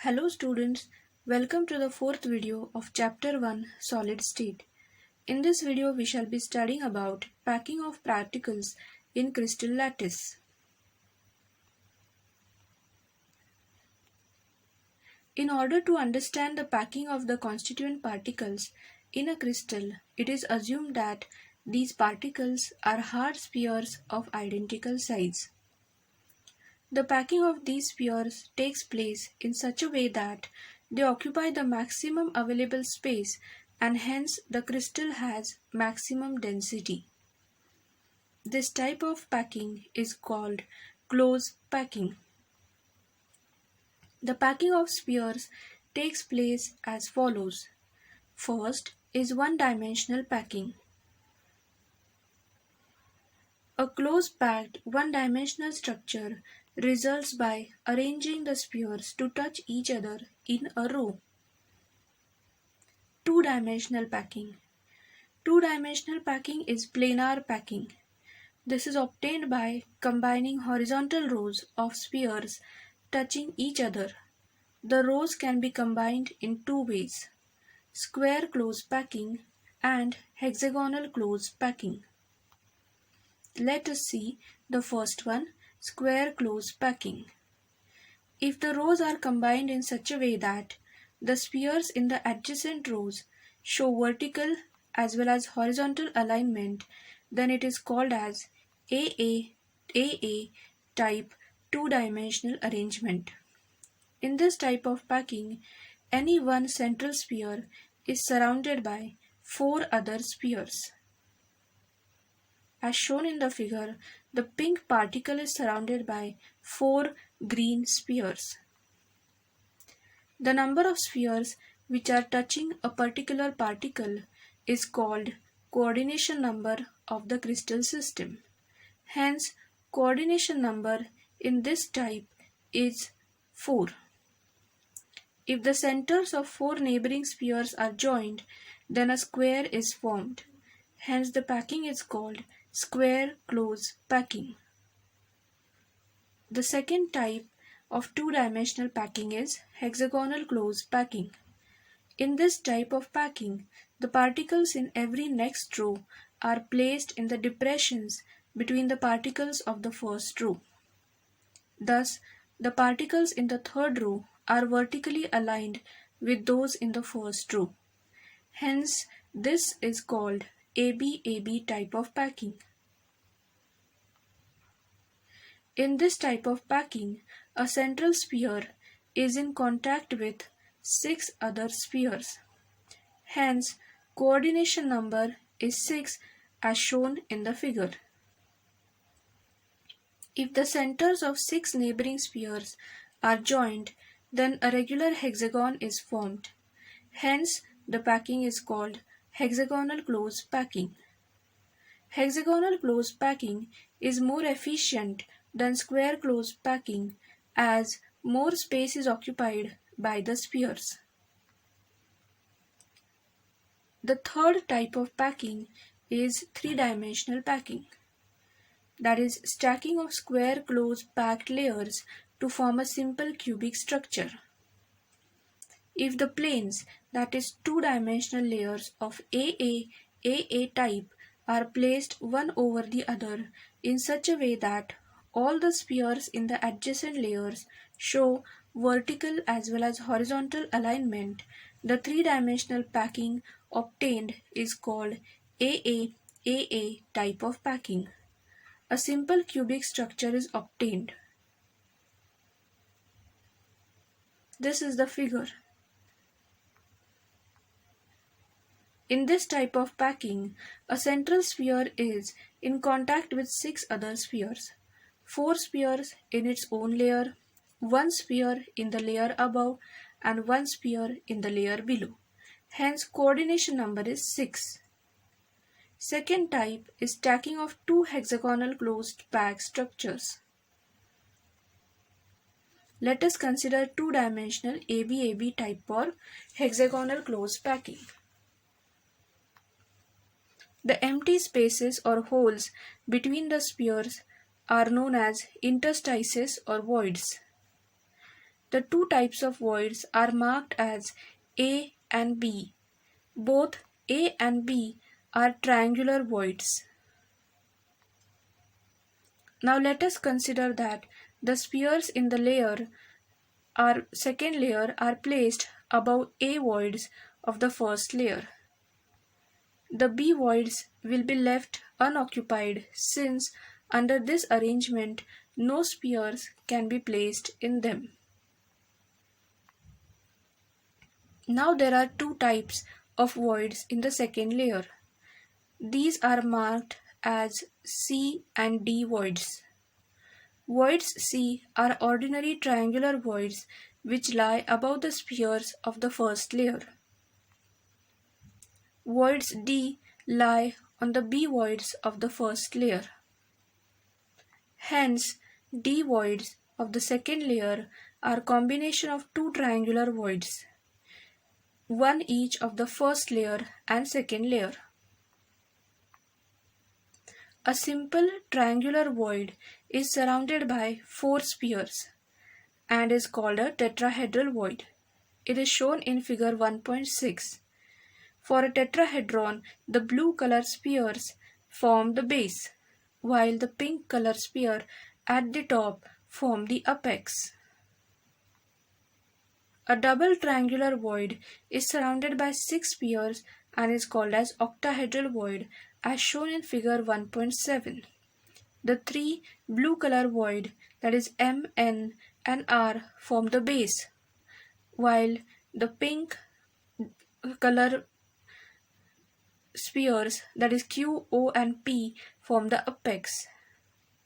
Hello students, welcome to the fourth video of chapter 1 Solid State. In this video we shall be studying about packing of particles in crystal lattice. In order to understand the packing of the constituent particles in a crystal, it is assumed that these particles are hard spheres of identical size. The packing of these spheres takes place in such a way that they occupy the maximum available space and hence the crystal has maximum density. This type of packing is called close packing. The packing of spheres takes place as follows. First is one-dimensional packing. A close-packed one-dimensional structure results by arranging the spheres to touch each other in a row. Two-dimensional packing. Two-dimensional packing is planar packing. This is obtained by combining horizontal rows of spheres touching each other. The rows can be combined in two ways: square close packing and hexagonal close packing. Let us see the first one, square close packing. If the rows are combined in such a way that the spheres in the adjacent rows show vertical as well as horizontal alignment, then it is called as AA type two-dimensional arrangement. In this type of packing, any one central sphere is surrounded by four other spheres. As shown in the figure, the pink particle is surrounded by four green spheres. The number of spheres which are touching a particular particle is called coordination number of the crystal system. Hence, coordination number in this type is 4. If the centers of four neighboring spheres are joined, then a square is formed. Hence, the packing is called square close packing. The second type of two-dimensional packing is hexagonal close packing. In this type of packing, the particles in every next row are placed in the depressions between the particles of the first row. Thus, the particles in the third row are vertically aligned with those in the first row. Hence, this is called ABAB type of packing. In this type of packing, a central sphere is in contact with 6 other spheres. Hence, coordination number is 6 as shown in the figure. If the centers of 6 neighboring spheres are joined, then a regular hexagon is formed. Hence, the packing is called hexagonal close packing. Hexagonal close packing is more efficient than square close packing as more space is occupied by the spheres. The third type of packing is three-dimensional packing. That is stacking of square close packed layers to form a simple cubic structure. If the planes, that is two-dimensional layers of AA type, are placed one over the other in such a way that all the spheres in the adjacent layers show vertical as well as horizontal alignment, the three-dimensional packing obtained is called AAA type of packing. A simple cubic structure is obtained. This is the figure. In this type of packing, a central sphere is in contact with 6 other spheres. 4 spheres in its own layer, 1 sphere in the layer above, and 1 sphere in the layer below. Hence, coordination number is 6. Second type is stacking of 2 hexagonal closed packed structures. Let us consider two-dimensional ABAB type or hexagonal closed packing. The empty spaces or holes between the spheres are known as interstices or voids. The two types of voids are marked as A and B. Both A and B are triangular voids. Now let us consider that the spheres in the second layer are placed above A voids of the first layer. The B voids will be left unoccupied since under this arrangement no spheres can be placed in them. Now there are two types of voids in the second layer. These are marked as C and D voids. Voids C are ordinary triangular voids which lie above the spheres of the first layer. Voids D lie on the B voids of the first layer. Hence, D voids of the second layer are a combination of two triangular voids, one each of the first layer and second layer. A simple triangular void is surrounded by four spheres and is called a tetrahedral void. It is shown in figure 1.6. For a tetrahedron, the blue color spheres form the base, while the pink color sphere at the top form the apex. A double triangular void is surrounded by six spheres and is called as octahedral void as shown in figure 1.7. The three blue color void, that is M, N and R, form the base, while the pink color spheres, that is Q, O and P, form the apex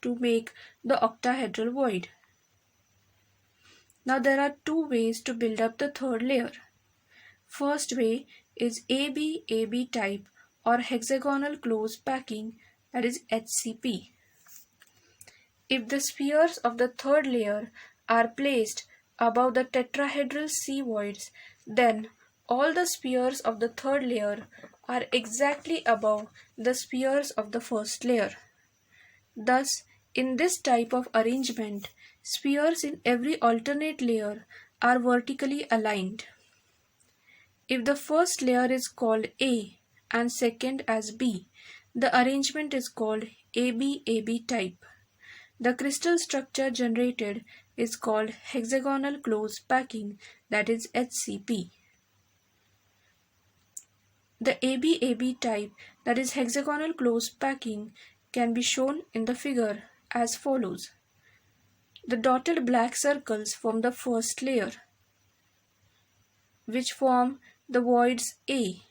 to make the octahedral void. Now there are two ways to build up the third layer. First way is AB-AB type or hexagonal close packing, that is HCP. If the spheres of the third layer are placed above the tetrahedral C voids, then all the spheres of the third layer are exactly above the spheres of the first layer. Thus, in this type of arrangement, spheres in every alternate layer are vertically aligned. If the first layer is called A and second as B, the arrangement is called AB-AB type. The crystal structure generated is called hexagonal close packing, that is HCP. The AB-AB type, that is hexagonal close packing, can be shown in the figure as follows. The dotted black circles form the first layer, which form the voids A.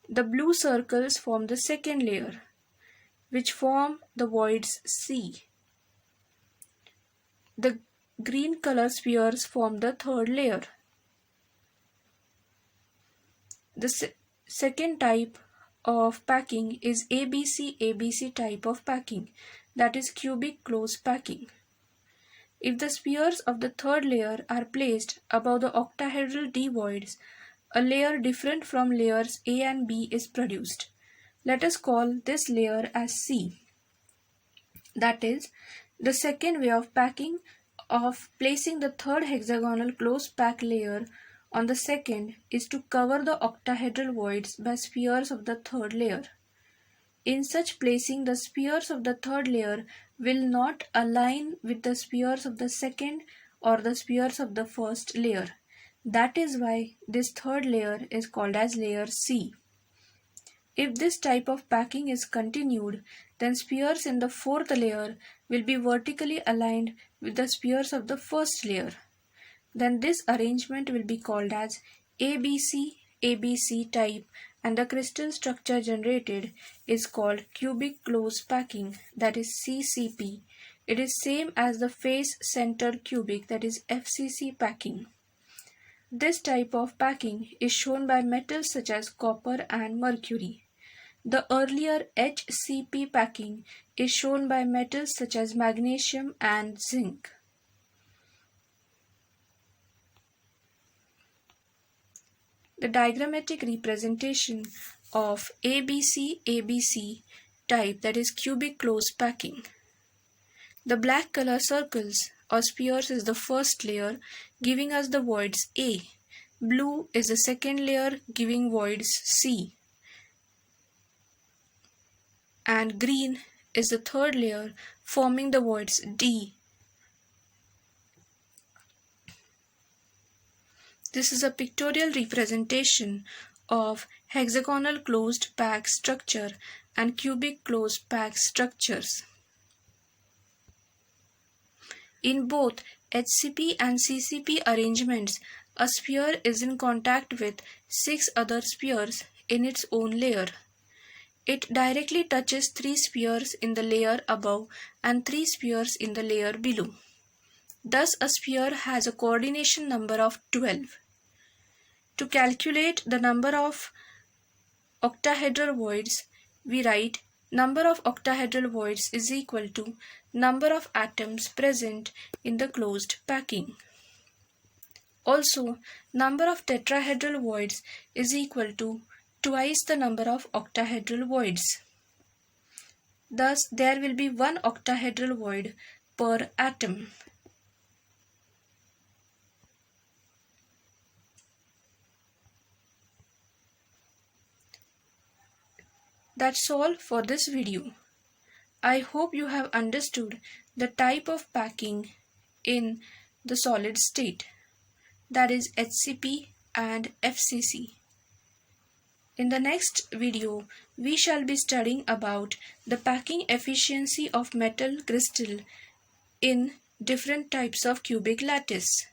The blue circles form the second layer, which form the voids C. The green color spheres form the third layer. The second type of packing is ABC-ABC type of packing, that is cubic close packing. If the spheres of the third layer are placed above the octahedral D voids, a layer different from layers A and B is produced. Let us call this layer as C. That is, the second way of placing the third hexagonal close pack layer on the second is to cover the octahedral voids by spheres of the third layer. In such placing, the spheres of the third layer will not align with the spheres of the second or the spheres of the first layer. That is why this third layer is called as layer C. If this type of packing is continued, then spheres in the fourth layer will be vertically aligned with the spheres of the first layer. Then this arrangement will be called as ABC-ABC type and the crystal structure generated is called cubic close packing, that is CCP. It is same as the face centered cubic, that is FCC packing. This type of packing is shown by metals such as copper and mercury. The earlier HCP packing is shown by metals such as magnesium and zinc. The diagrammatic representation of ABC-ABC type, that is cubic close packing. The black color circles or spheres is the first layer, giving us the voids A. Blue is the second layer, giving voids C. And green is the third layer, forming the voids D. This is a pictorial representation of hexagonal closed pack structure and cubic closed pack structures. In both HCP and CCP arrangements, a sphere is in contact with 6 other spheres in its own layer. It directly touches 3 spheres in the layer above and 3 spheres in the layer below. Thus, a sphere has a coordination number of 12. To calculate the number of octahedral voids, we write number of octahedral voids is equal to number of atoms present in the closed packing. Also, number of tetrahedral voids is equal to twice the number of octahedral voids. Thus, there will be one octahedral void per atom. That's all for this video. I hope you have understood the type of packing in the solid state, that is HCP and FCC. In the next video, we shall be studying about the packing efficiency of metal crystal in different types of cubic lattice.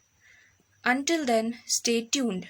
Until then, stay tuned.